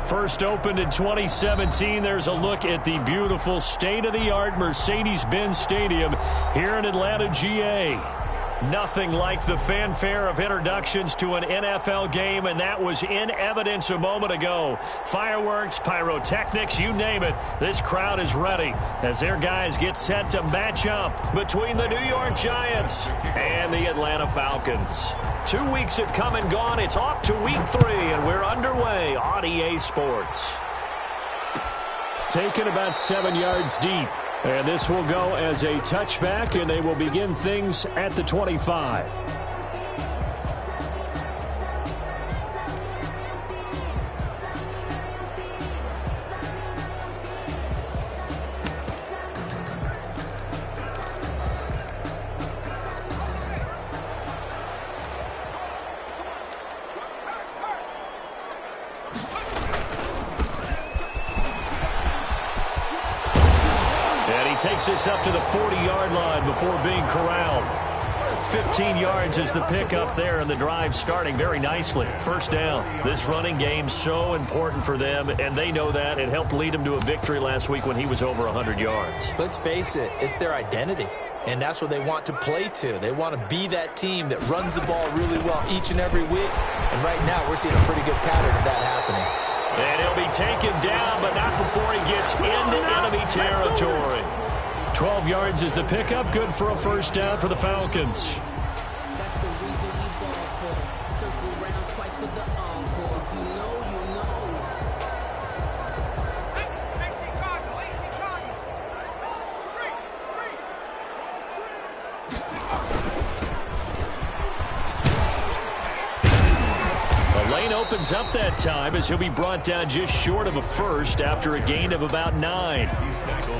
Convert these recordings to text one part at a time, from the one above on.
First opened in 2017. There's a look at the beautiful state-of-the-art Mercedes-Benz Stadium here in Atlanta, GA. Nothing like the fanfare of introductions to an NFL game, and that was in evidence a moment ago. Fireworks, pyrotechnics, you name it. This crowd is ready as their guys get set to match up between the New York Giants and the Atlanta Falcons. 2 weeks have come and gone. It's off to week 3, and we're underway on EA Sports. Taken about 7 yards deep. And this will go as a touchback, and they will begin things at the 25. Takes this up to the 40-yard line before being corralled. 15 yards is the pickup there, and the drive starting very nicely. First down. This running game so important for them, and they know that. It helped lead them to a victory last week when he was over 100 yards. Let's face it, it's their identity, and that's what they want to play to. They want to be that team that runs the ball really well each and every week, and right now we're seeing a pretty good pattern of that happening. And he'll be taken down, but not before he gets into enemy territory. 12 yards is the pickup. Good for a first down for the Falcons. That's the reason we ball for. Circle round twice for the encore. If you know, you know. The lane opens up that time as he'll be brought down just short of a first after a gain of about 9.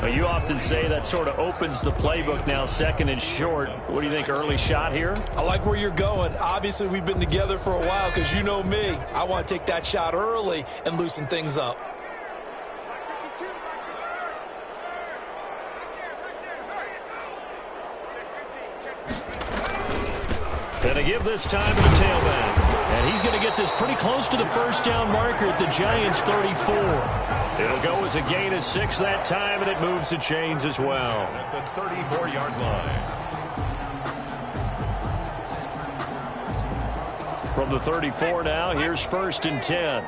Now, you often say that sort of opens the playbook now, second and short. What do you think, early shot here? I like where you're going. Obviously, we've been together for a while because you know me. I want to take that shot early and loosen things up. Gonna give this time to the tailback. And he's going to get this pretty close to the first down marker at the Giants' 34. It'll go as a gain of 6 that time, and it moves the chains as well. At the 34-yard line. From the 34 now, here's first and 10.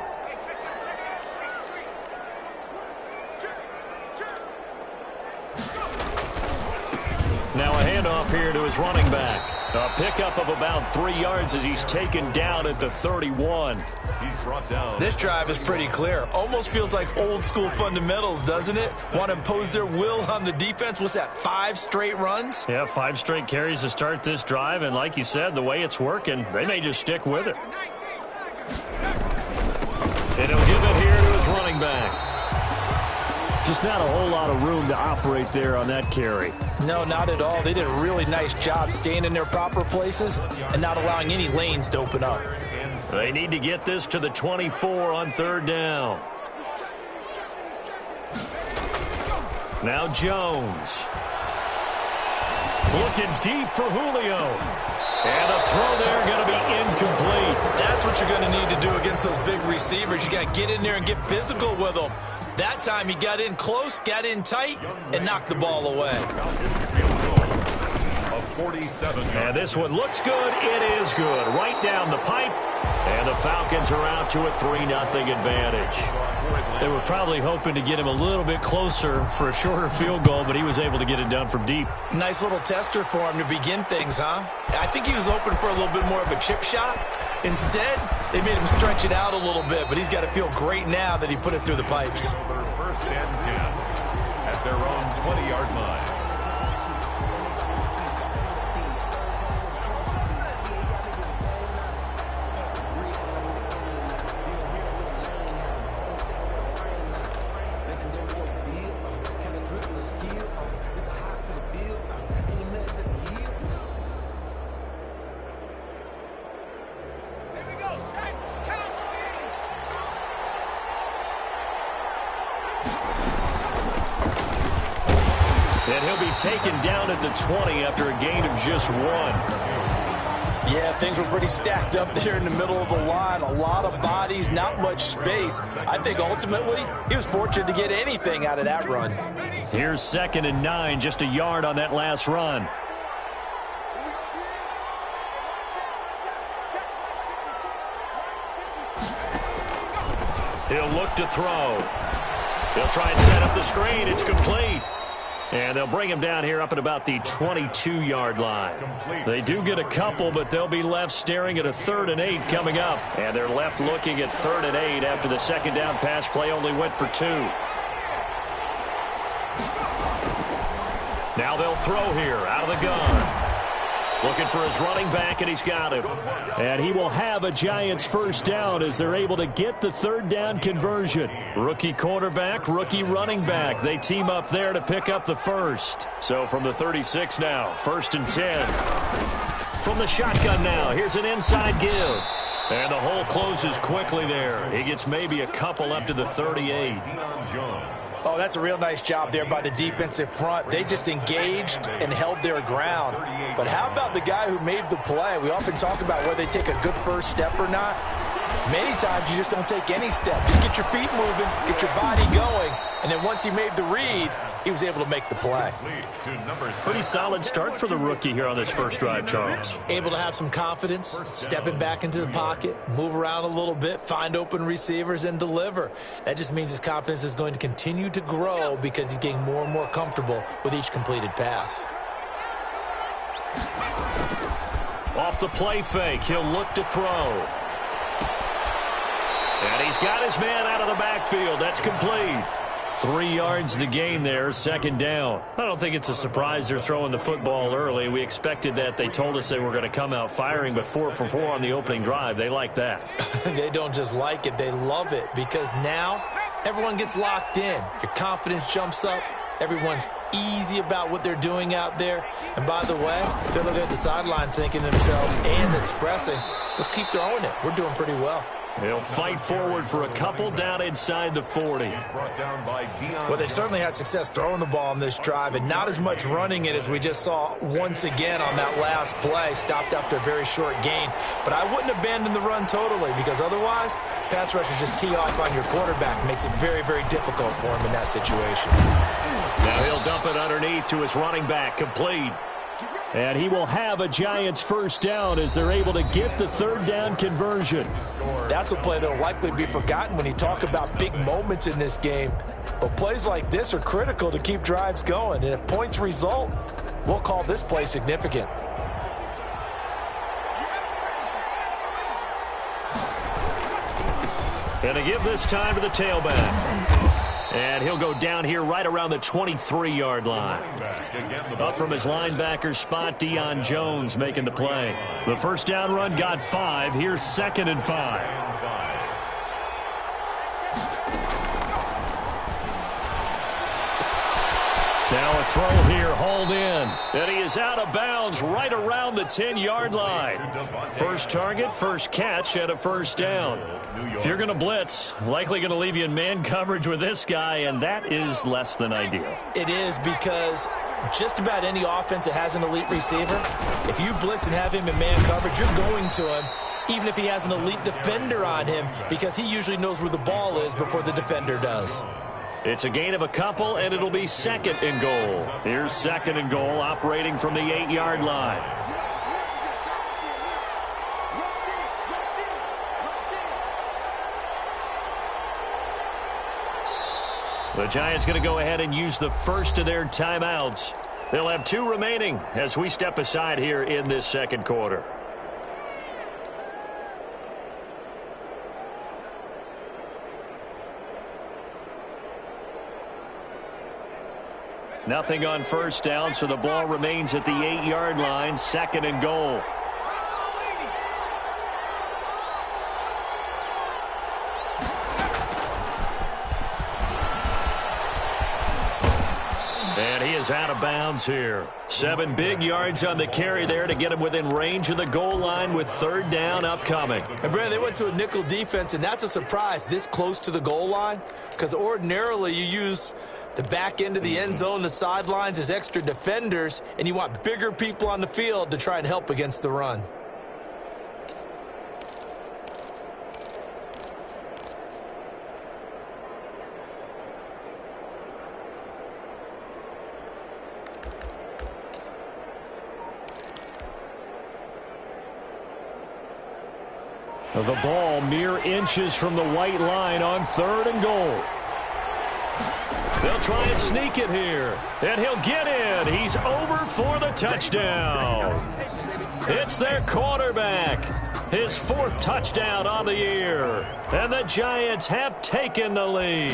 Now a handoff here to his running back. A pickup of about 3 yards as he's taken down at the 31. He's brought down. This drive is pretty clear. Almost feels like old school fundamentals, doesn't it? Want to impose their will on the defense. What's that, 5 straight runs? Yeah, 5 straight carries to start this drive. And like you said, the way it's working, they may just stick with it. And he'll give it here to his running back. Just not a whole lot of room to operate there on that carry. No, not at all. They did a really nice job staying in their proper places and not allowing any lanes to open up. They need to get this to the 24 on third down. Now Jones. Looking deep for Julio. And the throw there going to be incomplete. That's what you're going to need to do against those big receivers. You got to get in there and get physical with them. That time he got in close, got in tight, and knocked the ball away. And this one looks good. It is good. Right down the pipe. And the Falcons are out to a 3-0 advantage. They were probably hoping to get him a little bit closer for a shorter field goal, but he was able to get it done from deep. Nice little tester for him to begin things, huh? I think he was hoping for a little bit more of a chip shot. Instead, they made him stretch it out a little bit, but he's got to feel great now that he put it through the pipes. First and 10 at their own 20-yard line. And he'll be taken down at the 20 after a gain of just 1. Yeah, things were pretty stacked up there in the middle of the line. A lot of bodies, not much space. I think ultimately he was fortunate to get anything out of that run. Here's 2nd and 9, just a yard on that last run. He'll look to throw. He'll try and set up the screen. It's complete. And they'll bring him down here up at about the 22-yard line. They do get a couple, but they'll be left staring at a 3rd and 8 coming up. And they're left looking at 3rd and 8 after the second down pass play only went for 2. Now they'll throw here out of the gun. Looking for his running back, and he's got him. And he will have a Giants first down as they're able to get the 3rd down conversion. Rookie quarterback, rookie running back. They team up there to pick up the first. So from the 36 now, 1st and 10. From the shotgun now, here's an inside give. And the hole closes quickly there. He gets maybe a couple up to the 38. Oh, that's a real nice job there by the defensive front. They just engaged and held their ground. But how about the guy who made the play? We often talk about whether they take a good first step or not. Many times you just don't take any step. Just get your feet moving, get your body going, and then once he made the read, he was able to make the play. Pretty solid start for the rookie here on this first drive, Charles. Able to have some confidence, stepping back into the pocket, move around a little bit, find open receivers, and deliver. That just means his confidence is going to continue to grow because he's getting more and more comfortable with each completed pass. Off the play fake, he'll look to throw. And he's got his man out of the backfield. That's complete. 3 yards the gain there, 2nd down. I don't think it's a surprise they're throwing the football early. We expected that. They told us they were going to come out firing, but 4 for 4 on the opening drive. They like that. They don't just like it, they love it, because now everyone gets locked in. Your confidence jumps up. Everyone's easy about what they're doing out there. And by the way, they're looking at the sideline thinking to themselves and expressing, let's keep throwing it. We're doing pretty well. He'll fight forward for a couple down inside the 40. Well, they certainly had success throwing the ball on this drive and not as much running it as we just saw once again on that last play. Stopped after a very short gain. But I wouldn't abandon the run totally because otherwise, pass rushers just tee off on your quarterback. Makes it very, very difficult for him in that situation. Now he'll dump it underneath to his running back, complete. And he will have a Giants first down as they're able to get the 3rd down conversion. That's a play that will likely be forgotten when you talk about big moments in this game. But plays like this are critical to keep drives going. And if points result, we'll call this play significant. And to give this time to the tailback. And he'll go down here right around the 23-yard line. Up from his linebacker spot, Deion Jones making the play. The first down run got 5. Here's 2nd and 5. Now a throw here, hauled in. And he is out of bounds right around the 10-yard line. First target, first catch, and a first down. If you're going to blitz, likely going to leave you in man coverage with this guy, and that is less than ideal. It is because just about any offense that has an elite receiver, if you blitz and have him in man coverage, you're going to him, even if he has an elite defender on him, because he usually knows where the ball is before the defender does. It's a gain of a couple, and it'll be 2nd and goal. Here's 2nd and goal, operating from the 8-yard line. The Giants going to go ahead and use the first of their timeouts. They'll have 2 remaining as we step aside here in this 2nd quarter. Nothing on first down, so the ball remains at the 8-yard line, 2nd and goal. And he is out of bounds here. 7 big yards on the carry there to get him within range of the goal line with 3rd down upcoming. And Brandon, they went to a nickel defense, and that's a surprise this close to the goal line, because ordinarily you use the back end of the end zone, the sidelines as extra defenders, and you want bigger people on the field to try and help against the run. The ball mere inches from the white line on 3rd and goal. They'll try and sneak it here, and he'll get in. He's over for the touchdown. It's their quarterback. His 4th touchdown on the year. And the Giants have taken the lead.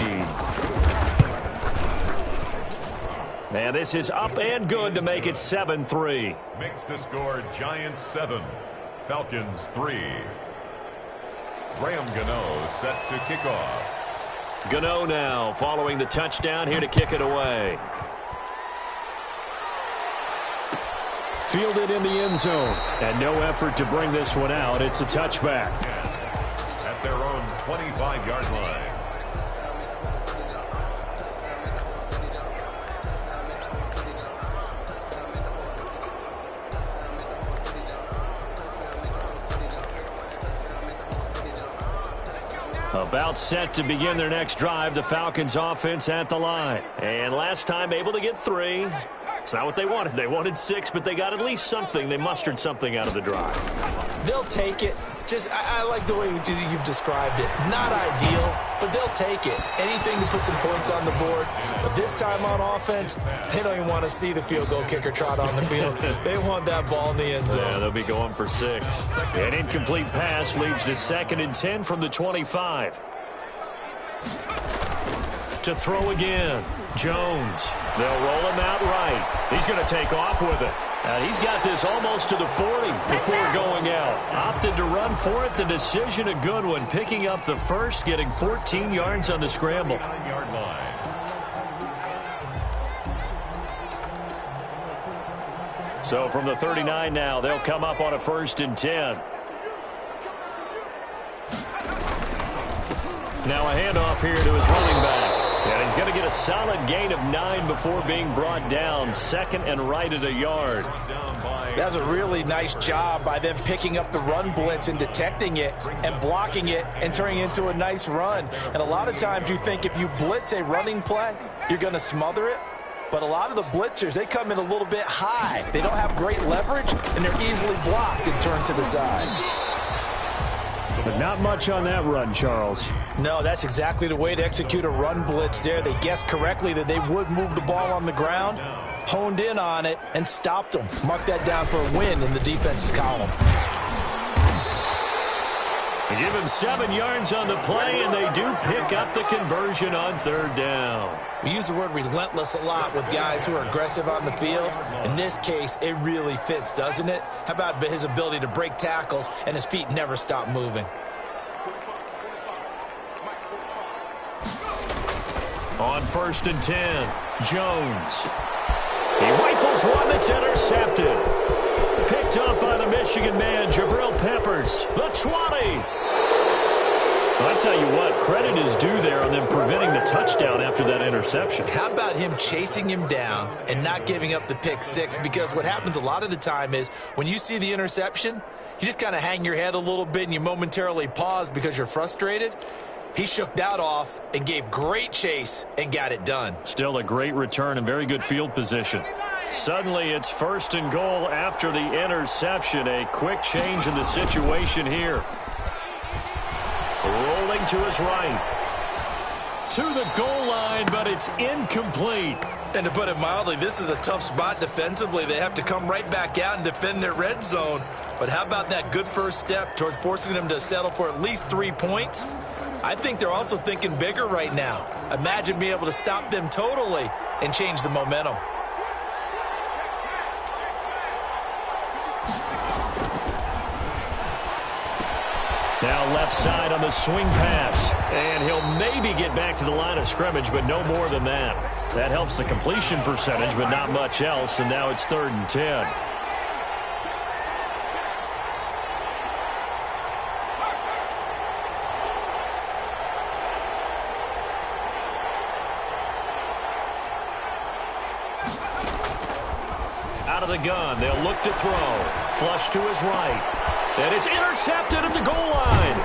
And this is up and good to make it 7-3. Makes the score Giants 7, Falcons 3. Graham Gano set to kick off. Gano now following the touchdown here to kick it away. Fielded in the end zone. And no effort to bring this one out. It's a touchback. At their own 25-yard line. About set to begin their next drive, the Falcons offense at the line. And last time able to get 3. It's not what they wanted. They wanted 6, but they got at least something. They mustered something out of the drive. They'll take it. I like the way you've described it. Not ideal, but they'll take it. Anything to put some points on the board. But this time on offense, they don't even want to see the field goal kicker trot on the field. They want that ball in the end zone. Yeah, they'll be going for 6. An incomplete pass leads to 2nd and 10 from the 25. To throw again. Jones. They'll roll him out right. He's going to take off with it. And he's got this almost to the 40 before going out. Opted to run for it. The decision a good one. Picking up the first, getting 14 yards on the scramble. 9-yard line. So from the 39 now, they'll come up on a 1st and 10. Now a handoff here to his running back. And he's going to get a solid gain of 9 before being brought down. 2nd and right at a yard. That's a really nice job by them picking up the run blitz and detecting it and blocking it and turning it into a nice run. And a lot of times you think if you blitz a running play, you're going to smother it. But a lot of the blitzers, they come in a little bit high. They don't have great leverage, and they're easily blocked and turned to the side. But not much on that run, Charles. No, that's exactly the way to execute a run blitz there. They guessed correctly that they would move the ball on the ground, honed in on it, and stopped them. Mark that down for a win in the defense's column. They give him 7 yards on the play, and they do pick up the conversion on 3rd down. We use the word relentless a lot with guys who are aggressive on the field. In this case, it really fits, doesn't it? How about his ability to break tackles and his feet never stop moving? On 1st and 10, Jones. He rifles one that's intercepted. Picked up by the Michigan man, Jabril Peppers. The 20. Well, I tell you what, credit is due there on them preventing the touchdown after that interception. How about him chasing him down and not giving up the pick 6? Because what happens a lot of the time is when you see the interception, you just kind of hang your head a little bit and you momentarily pause because you're frustrated. He shook that off and gave great chase and got it done. Still a great return and very good field position. Suddenly it's 1st and goal after the interception. A quick change in the situation here. Rolling to his right. To the goal line, but it's incomplete. And to put it mildly, this is a tough spot defensively. They have to come right back out and defend their red zone. But how about that good first step towards forcing them to settle for at least 3 points? I think they're also thinking bigger right now. Imagine being able to stop them totally and change the momentum. Now left side on the swing pass. And he'll maybe get back to the line of scrimmage, but no more than that. That helps the completion percentage, but not much else, and now it's 3rd and 10. Out of the gun, they'll look to throw. Flush to his right. And it's intercepted at the goal line.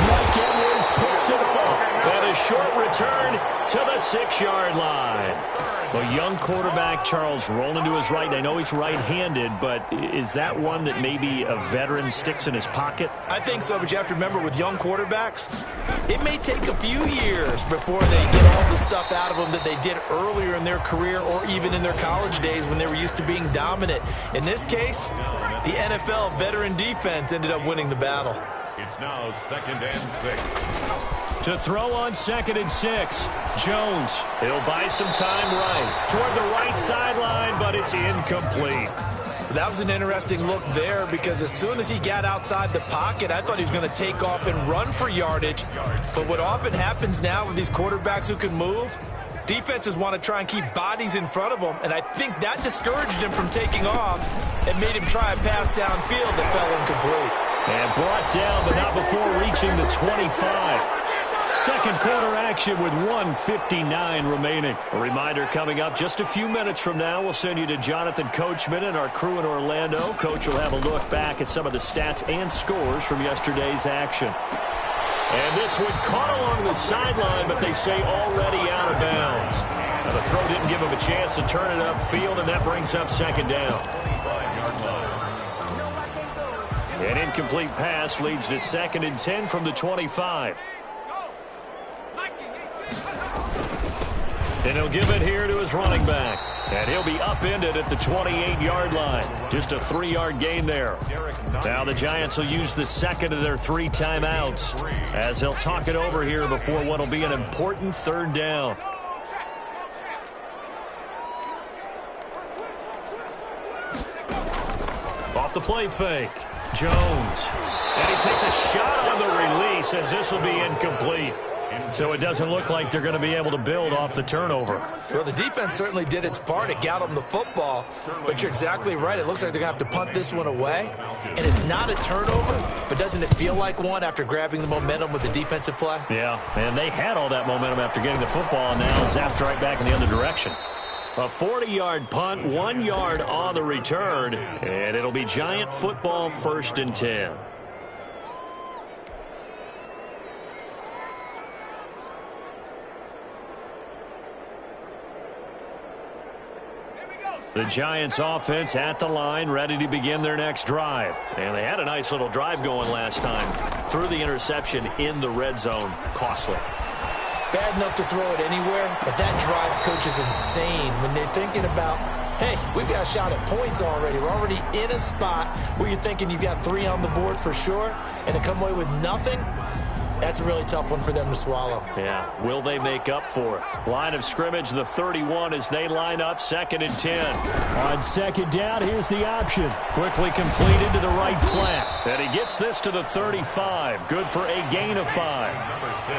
Mike Edwards picks it off. And a short return to the 6-yard line. Well, young quarterback Charles rolling to his right. I know he's right-handed, but is that one that maybe a veteran sticks in his pocket? I think so, but you have to remember with young quarterbacks, it may take a few years before they get all the stuff out of them that they did earlier in their career or even in their college days when they were used to being dominant. In this case, the NFL veteran defense ended up winning the battle. It's now 2nd and 6. To throw on 2nd and 6. Jones, he'll buy some time right. Toward the right sideline, but it's incomplete. That was an interesting look there because as soon as he got outside the pocket, I thought he was going to take off and run for yardage. But what often happens now with these quarterbacks who can move, defenses want to try and keep bodies in front of them, and I think that discouraged him from taking off and made him try a pass downfield that fell incomplete. And brought down, but not before reaching the 25. Second quarter action with 1:59 remaining. A reminder coming up just a few minutes from now. We'll send you to Jonathan Coachman and our crew in Orlando. Coach will have a look back at some of the stats and scores from yesterday's action. And this one caught along the sideline, but they say already out of bounds. Now the throw didn't give him a chance to turn it upfield, and that brings up 2nd down. An incomplete pass leads to 2nd and 10 from the 25. And he'll give it here to his running back. And he'll be upended at the 28-yard line. Just a 3-yard gain there. Now the Giants will use the 2nd of their 3 timeouts as they'll talk it over here before what will be an important 3rd down. Off the play fake. Jones. And he takes a shot on the release as this will be incomplete. So it doesn't look like they're going to be able to build off the turnover. Well, the defense certainly did its part. It got them the football. But you're exactly right. It looks like they're going to have to punt this one away. And it's not a turnover, but doesn't it feel like one after grabbing the momentum with the defensive play? Yeah, and they had all that momentum after getting the football, and now zapped right back in the other direction. A 40-yard punt, 1 yard on the return, and it'll be Giant football 1st and 10. The Giants offense at the line, ready to begin their next drive. And they had a nice little drive going last time. Threw the interception in the red zone. Costly. Bad enough to throw it anywhere, but that drives coaches insane when they're thinking about, hey, we've got a shot at points already. We're already in a spot where you're thinking you've got 3 on the board for sure, and to come away with nothing, that's a really tough one for them to swallow. Yeah, will they make up for it? Line of scrimmage, the 31 as they line up 2nd and 10. On 2nd down, here's the option. Quickly completed to the right flat. And he gets this to the 35. Good for a gain of 5. Number 6.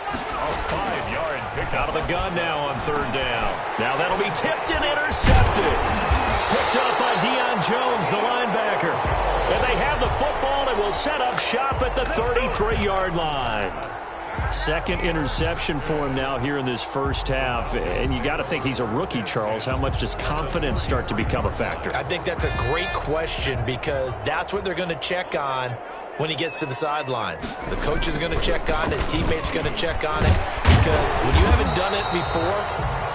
A 5-yard pickup. Out of the gun now on 3rd down. Now that'll be tipped and intercepted. Picked up by Deion Jones, the linebacker. And they have the football and will set up shop at the 33-yard line. 2nd interception for him now here in this first half. And you got to think he's a rookie, Charles. How much does confidence start to become a factor? I think that's a great question because that's what they're going to check on when he gets to the sidelines. The coach is going to check on it. His teammates are going to check on it because when you haven't done it before,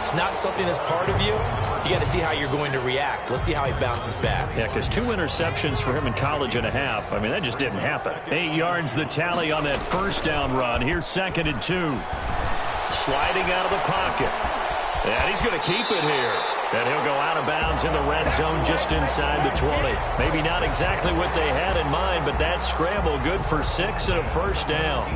it's not something that's part of you. You got to see how you're going to react. Let's see how he bounces back. Yeah, because 2 interceptions for him in college and a half. I mean, that just didn't happen. 8 yards the tally on that 1st down run. Here's 2nd and 2. Sliding out of the pocket. And he's going to keep it here. And he'll go out of bounds in the red zone just inside the 20. Maybe not exactly what they had in mind, but that scramble good for 6 and a 1st down.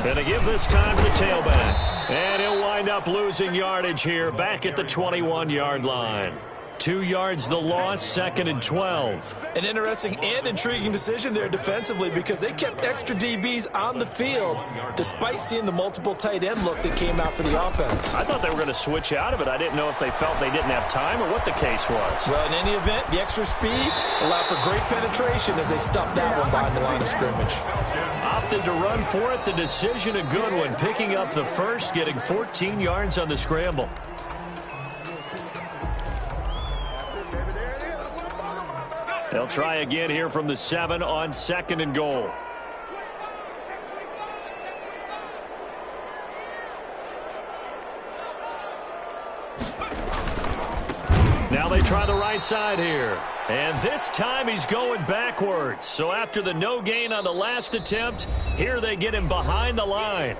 And they give this time to the tailback. And he'll wind up losing yardage here back at the 21-yard line. 2 yards the loss, 2nd and 12. An interesting and intriguing decision there defensively because they kept extra DBs on the field despite seeing the multiple tight end look that came out for the offense. I thought they were going to switch out of it. I didn't know if they felt they didn't have time or what the case was. Well, in any event, the extra speed allowed for great penetration as they stuffed that one behind the line of scrimmage. Opted to run for it. The decision a good one. Picking up the first, getting 14 yards on the scramble. They'll try again here from the 7 on 2nd and goal. Now they try the right side here. And this time he's going backwards. So after the no gain on the last attempt, here they get him behind the line.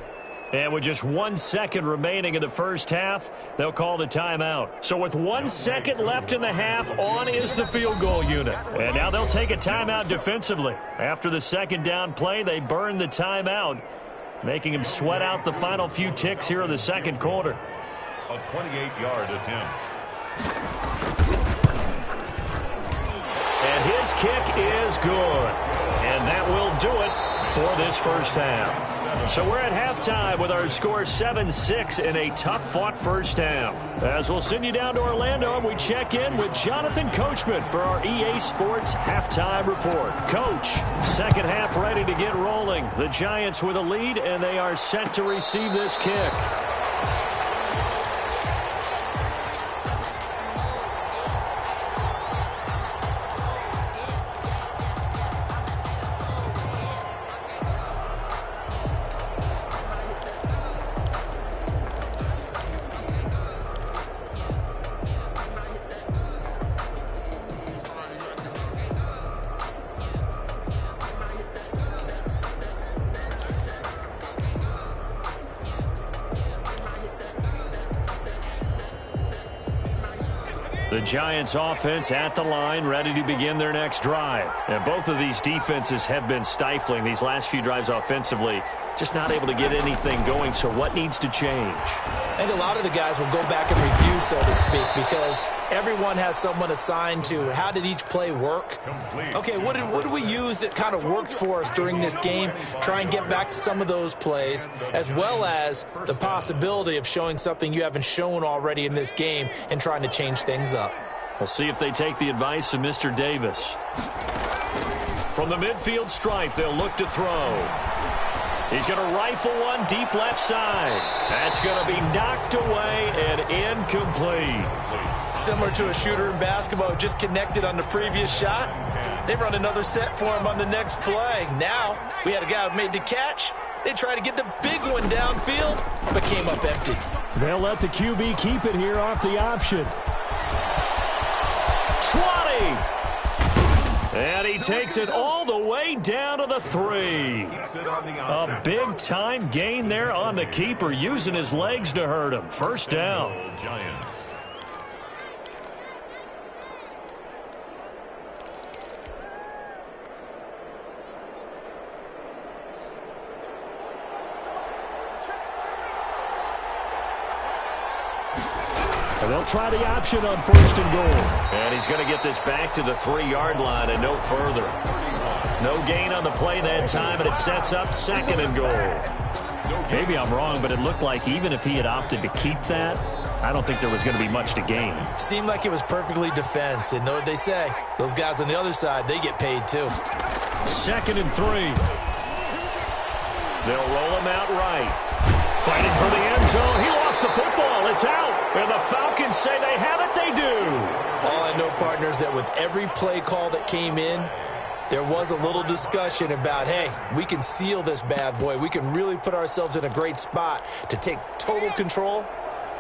And with just 1 second remaining in the first half, they'll call the timeout. So with 1 second left in the half, on is the field goal unit. And now they'll take a timeout defensively. After the second down play, they burn the timeout, making him sweat out the final few ticks here in the second quarter. A 28-yard attempt. And his kick is good. And that will do it for this first half. So we're at halftime with our score 7-6 in a tough-fought first half. As we'll send you down to Orlando, and we check in with Jonathan Coachman for our EA Sports Halftime Report. Coach, second half ready to get rolling. The Giants with a lead, and they are set to receive this kick. The Giants offense at the line, ready to begin their next drive. And both of these defenses have been stifling these last few drives offensively. Just not able to get anything going, so what needs to change? I think a lot of the guys will go back and review, so to speak, because everyone has someone assigned to how did each play work. Okay, what did we use that kind of worked for us during this game? Try and get back to some of those plays, as well as the possibility of showing something you haven't shown already in this game and trying to change things up. We'll see if they take the advice of Mr. Davis. From the midfield stripe, they'll look to throw. He's going to rifle one deep left side. That's going to be knocked away and incomplete. Similar to a shooter in basketball, just connected on the previous shot. They run another set for him on the next play. Now, we had a guy who made the catch. They tried to get the big one downfield, but came up empty. They'll let the QB keep it here off the option. 20. And he takes it all the way down to the 3. A big-time gain there on the keeper, using his legs to hurt him. First down. Giants. And they'll try the option on 1st and goal. And he's going to get this back to the 3-yard line and no further. No gain on the play that time, and it sets up 2nd and goal. Maybe I'm wrong, but it looked like even if he had opted to keep that, I don't think there was going to be much to gain. Seemed like it was perfectly defense, and know what they say. Those guys on the other side, they get paid too. 2nd and 3. They'll roll him out right. Fighting for the end zone. He lost the football. It's out. And the Falcons say they have it. They do. All I know, partners, that with every play call that came in, there was a little discussion about, hey, we can seal this bad boy. We can really put ourselves in a great spot to take total control.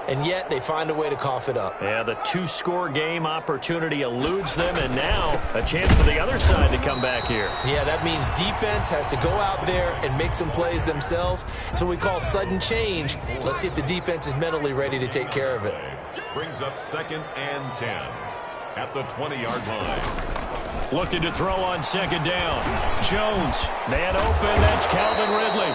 And yet they find a way to cough it up. Yeah, the 2-score game opportunity eludes them, and now a chance for the other side to come back here. Yeah, that means defense has to go out there and make some plays themselves. So we call sudden change. Let's see if the defense is mentally ready to take care of it. Brings up 2nd and 10 at the 20-yard line. Looking to throw on 2nd down. Jones, man open. That's Calvin Ridley.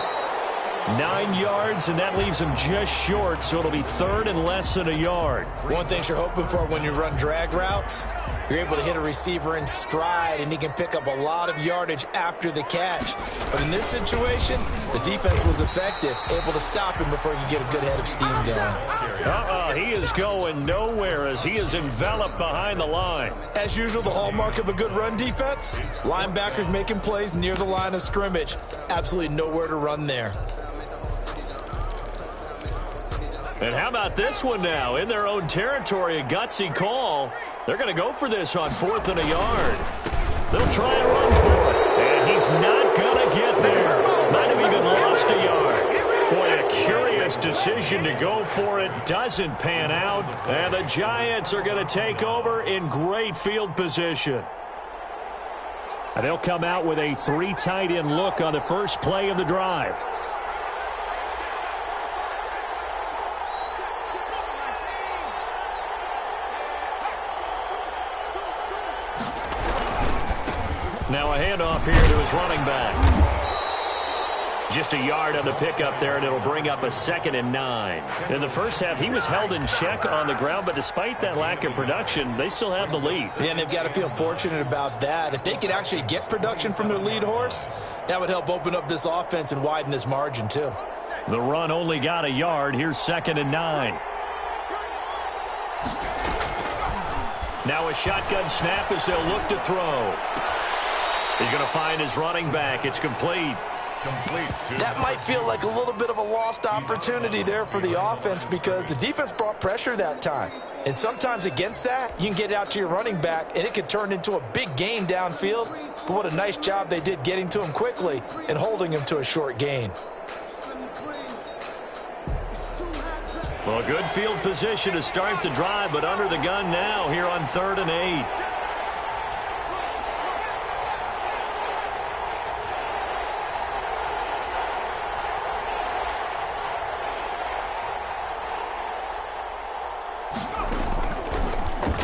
9 yards, and that leaves him just short, so it'll be third and less than a yard. One thing you're hoping for when you run drag routes, you're able to hit a receiver in stride, and he can pick up a lot of yardage after the catch. But in this situation, the defense was effective, able to stop him before he could get a good head of steam going. He is going nowhere as he is enveloped behind the line. As usual, the hallmark of a good run defense, linebackers making plays near the line of scrimmage. Absolutely nowhere to run there. And how about this one now? In their own territory, a gutsy call. They're going to go for this on 4th and a yard. They'll try and run for it. And he's not going to get there. Might have even lost a yard. Boy, a curious decision to go for it. Doesn't pan out. And the Giants are going to take over in great field position. And they'll come out with a 3 tight end look on the first play of the drive. Now a handoff here to his running back. Just a yard on the pickup there, and it'll bring up a 2nd and 9. In the first half, he was held in check on the ground, but despite that lack of production, they still have the lead. Yeah, and they've got to feel fortunate about that. If they could actually get production from their lead horse, that would help open up this offense and widen this margin too. The run only got a yard. Here's 2nd and 9. Now a shotgun snap as they'll look to throw. He's going to find his running back. It's complete. That might feel like a little bit of a lost opportunity there for the offense because the defense brought pressure that time. And sometimes against that, you can get out to your running back, and it could turn into a big gain downfield. But what a nice job they did getting to him quickly and holding him to a short gain. Well, good field position to start the drive, but under the gun now here on 3rd and 8.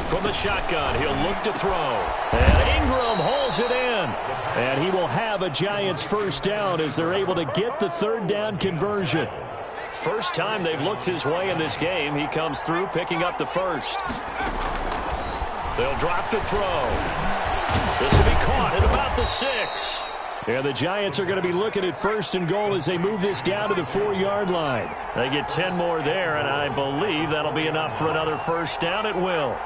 From the shotgun, he'll look to throw. And Ingram hauls it in. And he will have a Giants first down as they're able to get the 3rd down conversion. First time they've looked his way in this game. He comes through picking up the first. They'll drop to throw. This will be caught at about the 6. And the Giants are going to be looking at 1st and goal as they move this down to the 4-yard line. They get 10 more there, and I believe that'll be enough for another first down. It will.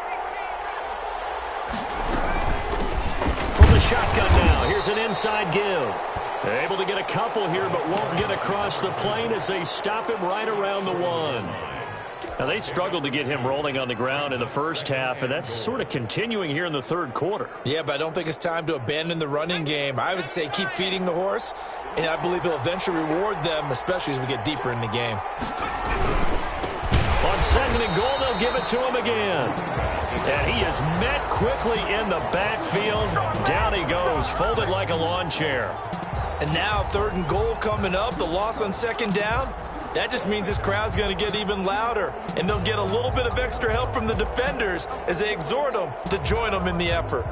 From the shotgun now, here's an inside give. They're able to get a couple here, but won't get across the plane as they stop him right around the 1. Now, they struggled to get him rolling on the ground in the first half, and that's sort of continuing here in the 3rd quarter. Yeah, but I don't think it's time to abandon the running game. I would say keep feeding the horse, and I believe he'll eventually reward them, especially as we get deeper in the game. On 2nd and goal, they'll give it to him again. And he is met quickly in the backfield. Down he goes, folded like a lawn chair. And now 3rd and goal coming up, the loss on 2nd down. That just means this crowd's going to get even louder, and they'll get a little bit of extra help from the defenders as they exhort them to join them in the effort.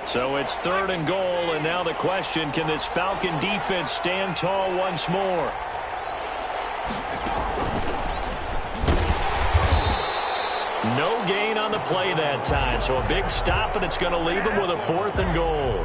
So it's 3rd and goal, and now the question, can this Falcon defense stand tall once more? No gain on the play that time, so a big stop, and it's going to leave them with a 4th and goal.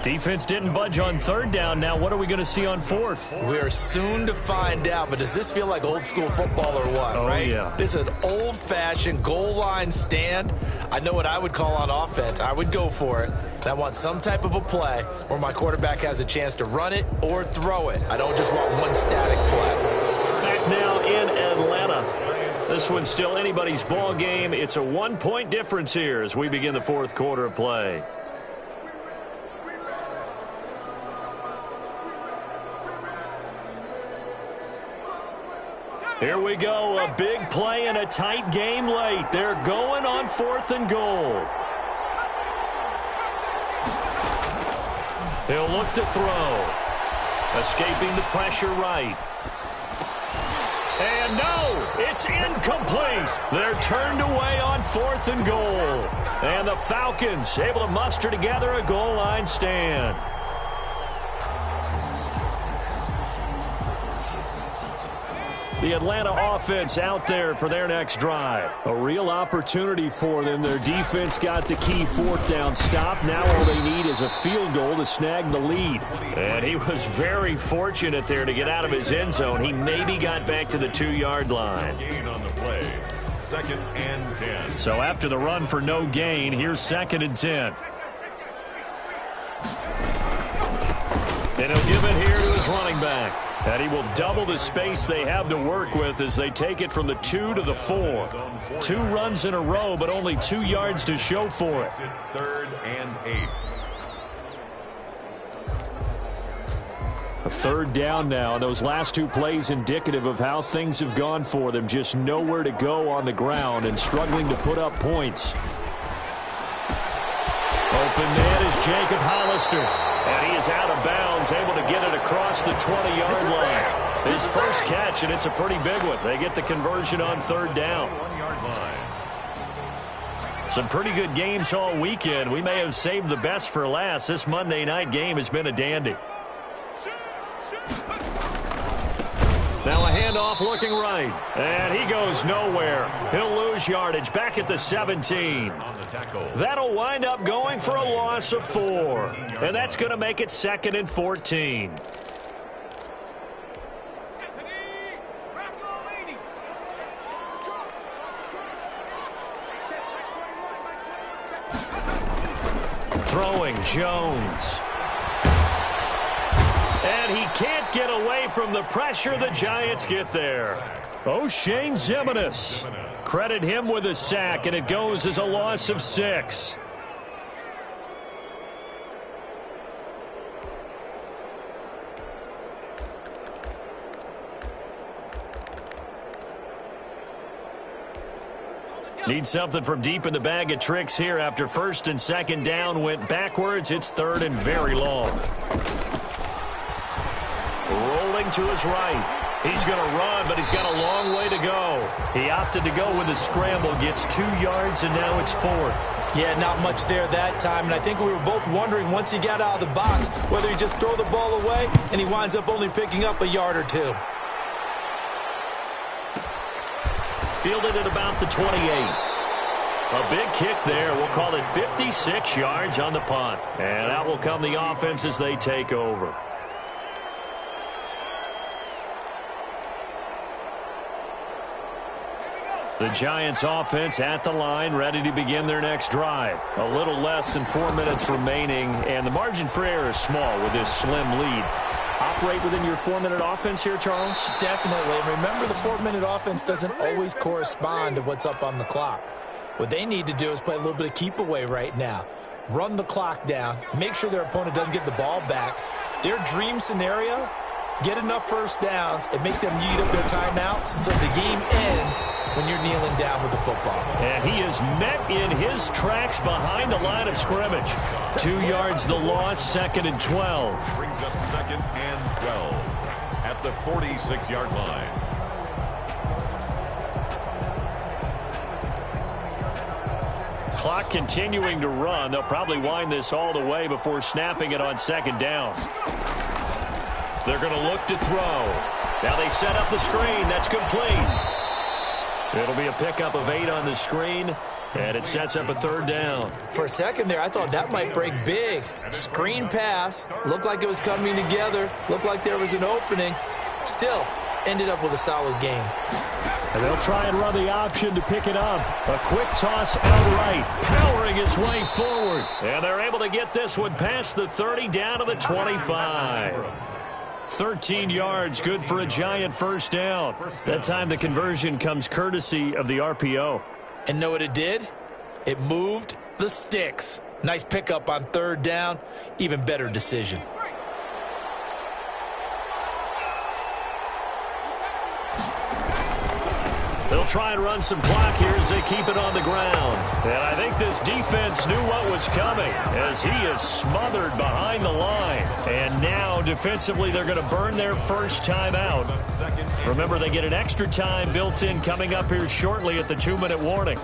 Defense didn't budge on 3rd down. Now what are we going to see on 4th? We are soon to find out, but does this feel like old school football or what, right? Yeah. This is an old-fashioned goal line stand. I know what I would call on offense. I would go for it. And I want some type of a play where my quarterback has a chance to run it or throw it. I don't just want one static play. Back now in Atlanta. This one's still anybody's ball game. It's a 1-point difference here as we begin the 4th quarter of play. Here we go, a big play and a tight game late. They're going on 4th and goal. He'll look to throw. Escaping the pressure right. And no, it's incomplete. They're turned away on 4th and goal. And the Falcons able to muster together a goal line stand. The Atlanta offense out there for their next drive. A real opportunity for them. Their defense got the key 4th down stop. Now all they need is a field goal to snag the lead. And he was very fortunate there to get out of his end zone. He maybe got back to the 2-yard line. Gain on the play. 2nd and 10. So after the run for no gain, here's 2nd and 10. And he'll give it here to his running back. And he will double the space they have to work with as they take it from the 2 to the 4. 2 runs in a row, but only 2 yards to show for it. 3rd and 8. A 3rd down now. Those last 2 plays indicative of how things have gone for them. Just nowhere to go on the ground and struggling to put up points. Open man is Jacob Hollister. And he is out of bounds, able to get it across the 20-yard line. His first catch, and it's a pretty big one. They get the conversion on 3rd down. 1-yard line. Some pretty good games all weekend. We may have saved the best for last. This Monday night game has been a dandy. Now a handoff looking right. And he goes nowhere. He'll lose yardage back at the 17. That'll wind up going for a loss of 4. And that's going to make it 2nd and 14. Throwing Jones. And he can't get away from the pressure. The Giants get there. O'Shane Ximines. Credit him with a sack, and it goes as a loss of 6. Need something from deep in the bag of tricks here after 1st and 2nd down went backwards. It's 3rd and very long. Rolling to his right. He's going to run, but he's got a long way to go. He opted to go with a scramble, gets 2 yards, and now it's 4th. Yeah, not much there that time, and I think we were both wondering once he got out of the box whether he just throw the ball away, and he winds up only picking up a yard or 2. Fielded at about the 28. A big kick there. We'll call it 56 yards on the punt. And out will come the offense as they take over. The Giants offense at the line, ready to begin their next drive. A little less than 4 minutes remaining, and the margin for error is small with this slim lead. Operate within your 4-minute offense here, Charles? Definitely. And remember, the 4-minute offense doesn't always correspond to what's up on the clock. What they need to do is play a little bit of keep away right now. Run the clock down. Make sure their opponent doesn't get the ball back. Their dream scenario, get enough 1st downs and make them eat up their timeouts so the game ends when you're kneeling down with the football. And he is met in his tracks behind the line of scrimmage. 2 yards the loss, 2nd and 12. Brings up 2nd and 12 at the 46-yard line. Clock continuing to run. They'll probably wind this all the way before snapping it on 2nd down. They're going to look to throw. Now they set up the screen. That's complete. It'll be a pickup of 8 on the screen, and it sets up a 3rd down. For a second there, I thought that might break big. Screen pass. Looked like it was coming together. Looked like there was an opening. Still, ended up with a solid game. And they'll try and run the option to pick it up. A quick toss out right, powering his way forward. And they're able to get this one past the 30 down to the 25. 13 yards, good for a Giant 1st down. That time the conversion comes courtesy of the RPO. And know what it did? It moved the sticks. Nice pickup on 3rd down. Even better decision. They'll try and run some clock here as they keep it on the ground. And I think this defense knew what was coming as he is smothered behind the line. And now, defensively, they're going to burn their first time out. Remember, they get an extra time built in coming up here shortly at the 2-minute warning.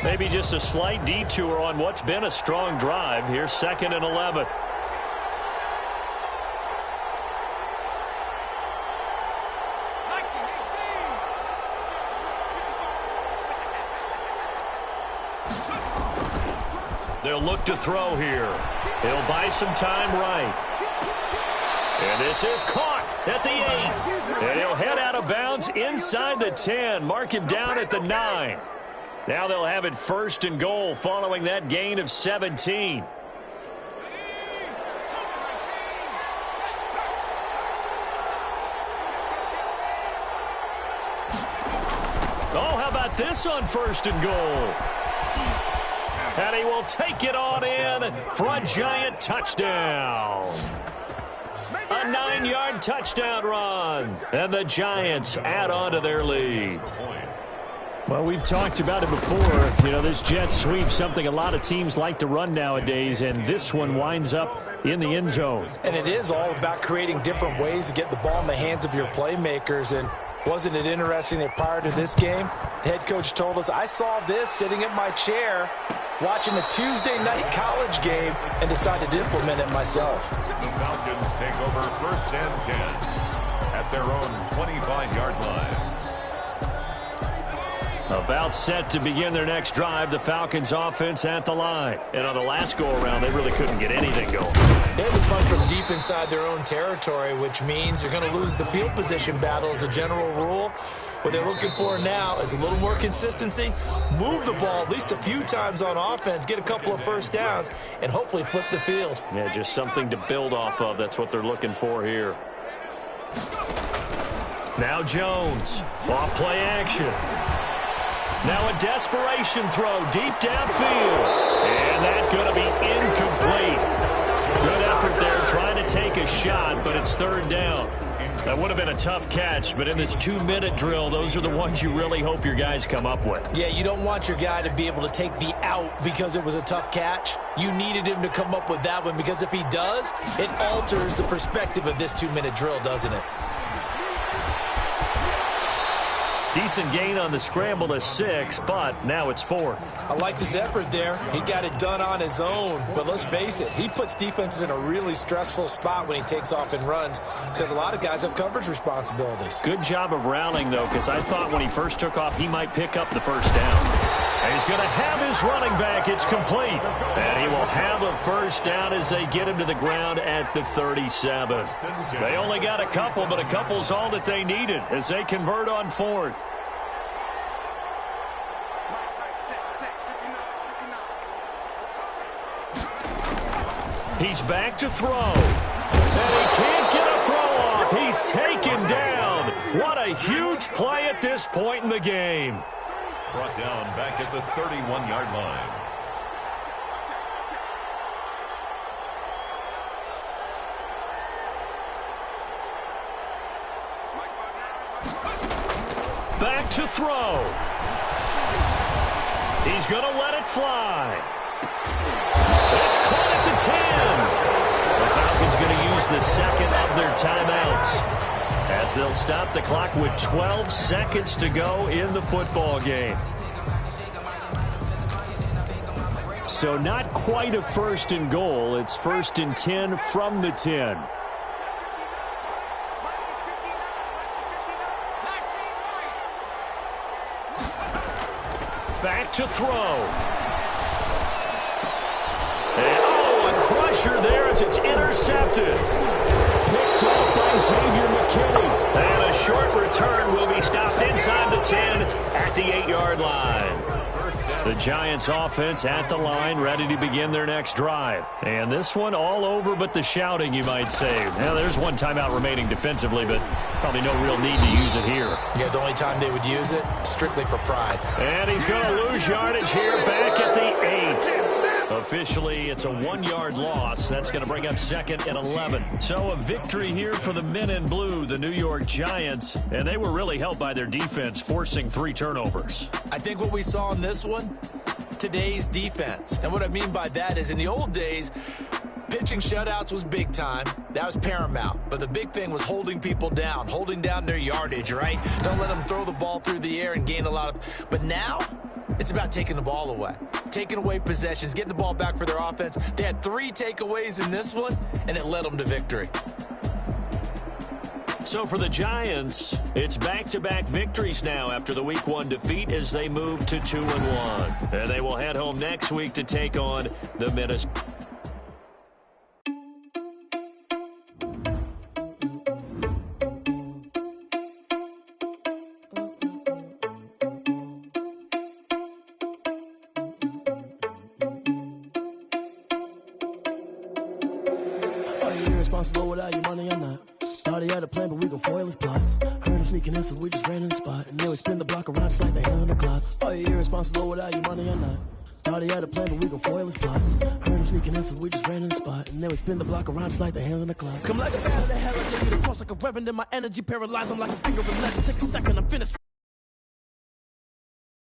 Maybe just a slight detour on what's been a strong drive. Here's 2nd and 11. They'll look to throw here. He'll buy some time right. And this is caught at the 8. And he'll head out of bounds inside the 10. Mark him down at the 9. Now they'll have it 1st and goal following that gain of 17. Oh, how about this on 1st and goal? And he will take it on in for a Giant touchdown. A 9-yard touchdown run. And the Giants add on to their lead. Well, we've talked about it before. You know, this jet sweep, something a lot of teams like to run nowadays, and this one winds up in the end zone. And it is all about creating different ways to get the ball in the hands of your playmakers. And wasn't it interesting that prior to this game, the head coach told us, I saw this sitting in my chair watching a Tuesday night college game and decided to implement it myself. The Falcons take over 1st and 10 at their own 25-yard line. About set to begin their next drive, the Falcons offense at the line. And on the last go-around, they really couldn't get anything going. They had to punt from deep inside their own territory, which means you're going to lose the field position battle as a general rule. What they're looking for now is a little more consistency, move the ball at least a few times on offense, get a couple of first downs, and hopefully flip the field. Yeah, just something to build off of. That's what they're looking for here. Now Jones, off play action. Now a desperation throw deep downfield. And that's going to be incomplete. Good effort there trying to take a shot, but it's 3rd down. That would have been a tough catch, but in this 2-minute drill, those are the ones you really hope your guys come up with. Yeah, you don't want your guy to be able to take the out because it was a tough catch. You needed him to come up with that one because if he does, it alters the perspective of this 2-minute drill, doesn't it? Decent gain on the scramble to 6, but now it's 4th. I like this effort there. He got it done on his own, but let's face it, he puts defenses in a really stressful spot when he takes off and runs because a lot of guys have coverage responsibilities. Good job of rounding, though, because I thought when he first took off, he might pick up the 1st down. And he's going to have his running back. It's complete. And he will have a 1st down as they get him to the ground at the 37. They only got a couple, but a couple's all that they needed as they convert on 4th. He's back to throw. And he can't get a throw off. He's taken down. What a huge play at this point in the game. Brought down back at the 31-yard line. Back to throw. He's going to let it fly. It's caught at the 10. The Falcons going to use the 2nd of their timeouts as they'll stop the clock with 12 seconds to go in the football game. So not quite a 1st and goal. It's 1st and 10 from the 10. Back to throw. And, a crusher there as it's intercepted. Picked off by Xavier McKinney. And a short return will be stopped inside the 10 at the 8-yard line. The Giants offense at the line, ready to begin their next drive. And this one all over but the shouting, you might say. Now, there's one timeout remaining defensively, but probably no real need to use it here. Yeah, the only time they would use it, strictly for pride. And he's going to lose yardage here back at the 8. Officially, it's a 1-yard loss. That's going to bring up second and 11. So a victory here for the men in blue, the New York Giants. And they were really helped by their defense, forcing 3 turnovers. I think what we saw in this one, today's defense. And what I mean by that is in the old days, pitching shutouts was big time. That was paramount. But the big thing was holding people down, holding down their yardage, right? Don't let them throw the ball through the air and gain a lot of... But now, it's about taking the ball away. Taking away possessions, getting the ball back for their offense. They had 3 takeaways in this one, and it led them to victory. So for the Giants, it's back-to-back victories now after the Week 1 defeat as they move to 2-1. And they will head home next week to take on the Minnesota. Irresponsible without your money or not. Thought he had a plan, but we gon' foil his plot. Heard him sneaking in, so we just ran in the spot. And then we spin the block around just like the hand on the clock. Are you irresponsible without your money or not? Thought he had a plan, but we gon' foil his plot. Heard him sneaking in, so we just ran in the spot. And then we spin the block around just like the hands on the clock. Come like a bat of the hell, I give you the cross like a reverend, and my energy paralyzed. I'm like a finger of lead. Take a second, I'm finished.